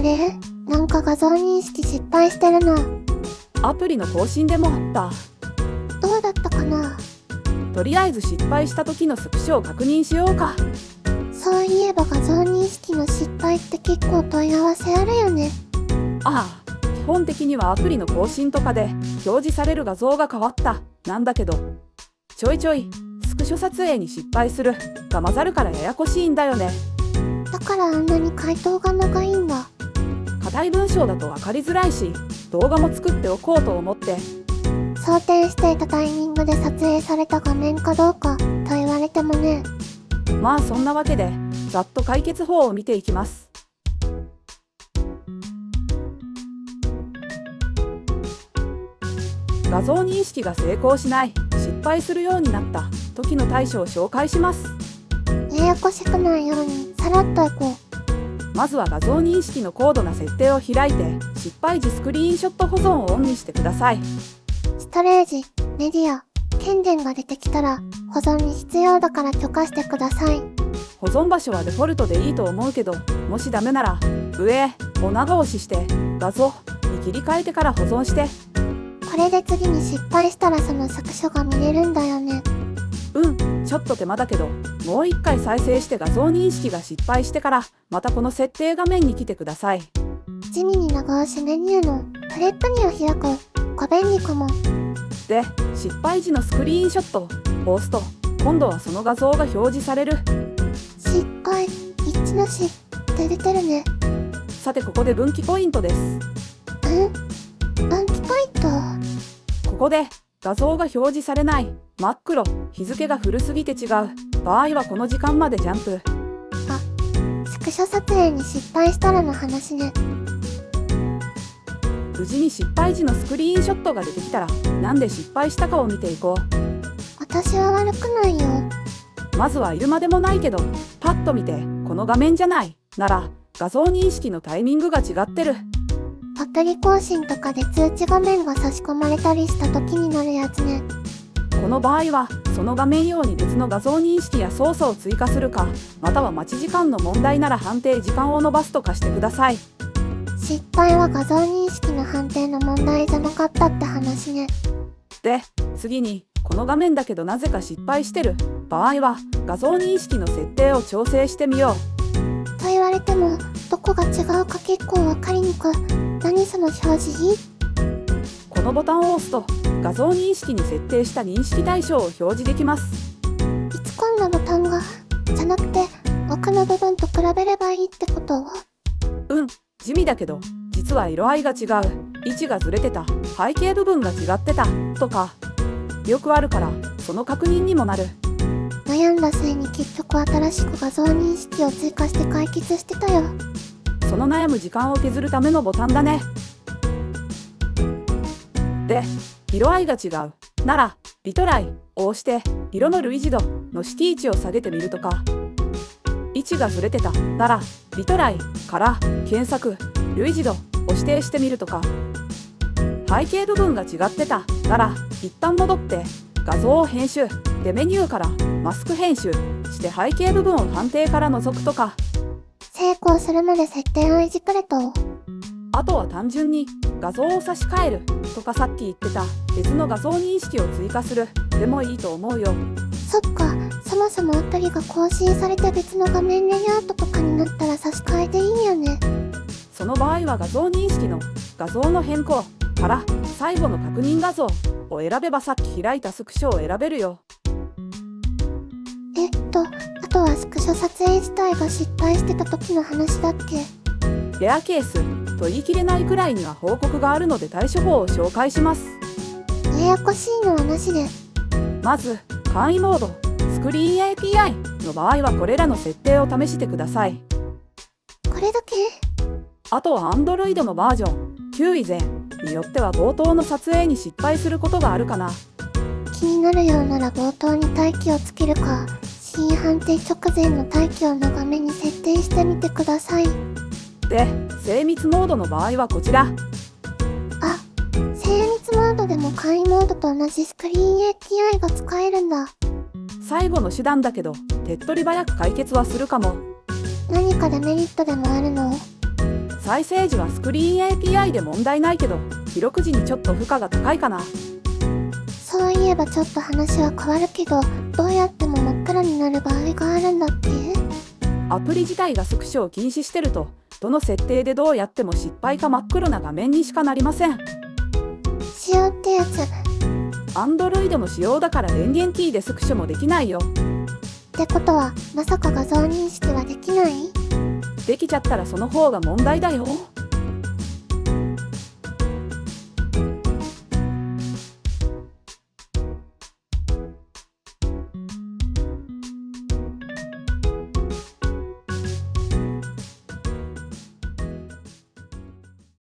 れ？なんか画像認識失敗してるな。アプリの更新でもあった。どうだったかな？とりあえず失敗した時のスクショを確認しようか。そういえば画像認識の失敗って結構問い合わせあるよね。ああ、基本的にはアプリの更新とかで表示される画像が変わったなんだけど、ちょいちょいスクショ撮影に失敗するが混ざるからややこしいんだよね。だからあんなに回答が長いんだ。硬い文章だと分かりづらいし、動画も作っておこうと思って。想定していたタイミングで撮影された画面かどうかと言われてもね。まあそんなわけでざっと解決法を見ていきます。画像認識が成功しない、失敗するようになった時の対処を紹介します。ややこしくないようにさらっといこう。まずは画像認識の高度な設定を開いて、失敗時スクリーンショット保存をオンにしてください。ストレージ、メディア、権限が出てきたら保存に必要だから許可してください。保存場所はデフォルトでいいと思うけど、もしダメなら上を長押しして画像に切り替えてから保存して。これで次に失敗したらそのスクショが見れるんだよね。ちょっと手間だけど、もう一回再生して画像認識が失敗してからまたこの設定画面に来てください。地味に長押しメニューのフレットにを開く。ご便利かも。で、失敗時のスクリーンショットを押すと、今度はその画像が表示される。失敗、一致なしって出てるね。さてここで分岐ポイントです。分岐ポイント。ここで画像が表示されない、真っ黒、日付が古すぎて違う場合はこの時間までジャンプ。スクショ撮影に失敗したらの話ね。無事に失敗時のスクリーンショットが出てきたら、なんで失敗したかを見ていこう。私は悪くないよ。まずはいるまでもないけど、パッと見てこの画面じゃないなら画像認識のタイミングが違ってる。アプリ更新とかで通知画面が差し込まれたりした時になるやつね。この場合はその画面用に別の画像認識や操作を追加するか、または待ち時間の問題なら判定時間を延ばすとかしてください。失敗は画像認識の判定の問題じゃなかったって話ね。で、次にこの画面だけどなぜか失敗してる場合は画像認識の設定を調整してみよう。と言われてもどこが違うか結構わかりにく。何その表示？このボタンを押すと画像認識に設定した認識対象を表示できます。いつこんなボタンがじゃなくて奥の部分と比べればいいってこと？地味だけど実は色合いが違う、位置がずれてた、背景部分が違ってたとかよくあるから、その確認にもなる。悩んだ末に結局新しく画像認識を追加して解決してたよ。その悩む時間を削るためのボタンだね。で、色合いが違うならリトライを押して色の類似度の指定値を下げてみるとか、位置がずれてたならリトライから検索類似度を指定してみるとか、背景部分が違ってたなら一旦戻って画像を編集でメニューからマスク編集して背景部分を判定から除くとか。成功するまで設定をいじくれと。あとは単純に画像を差し替えるとか、さっき言ってた別の画像認識を追加するでもいいと思うよ。そっか、そもそもアプリが更新されて別の画面レイアウトとかになったら差し替えていいんよね。その場合は画像認識の画像の変更から最後の確認画像を選べばさっき開いたスクショを選べるよ。あとはスクショ撮影自体が失敗してた時の話だっけ？レアケースと言い切れないくらいには報告があるので対処法を紹介します。ややこしいのはなしで。まず簡易モード、スクリーン API の場合はこれらの設定を試してください。これだけ？あとは Android のバージョン9以前によっては冒頭の撮影に失敗することがあるかな。気になるようなら冒頭に待機をつけるか、新判定直前の待機を長めに設定してみてください。で、精密モードの場合はこちら。精密モードでも簡易モードと同じスクリーン API が使えるんだ。最後の手段だけど手っ取り早く解決はするかも。何かデメリットでもあるの？再生時はスクリーン API で問題ないけど、記録時にちょっと負荷が高いかな。そういえばちょっと話は変わるけど、どうやっても真っ暗になる場合があるんだって？アプリ自体がスクショを禁止してると、どの設定でどうやっても失敗か真っ黒な画面にしかなりません。仕様ってやつ。Android の仕様だから電源キーでスクショもできないよ。ってことは、まさか画像認識はできない？できちゃったらその方が問題だよ。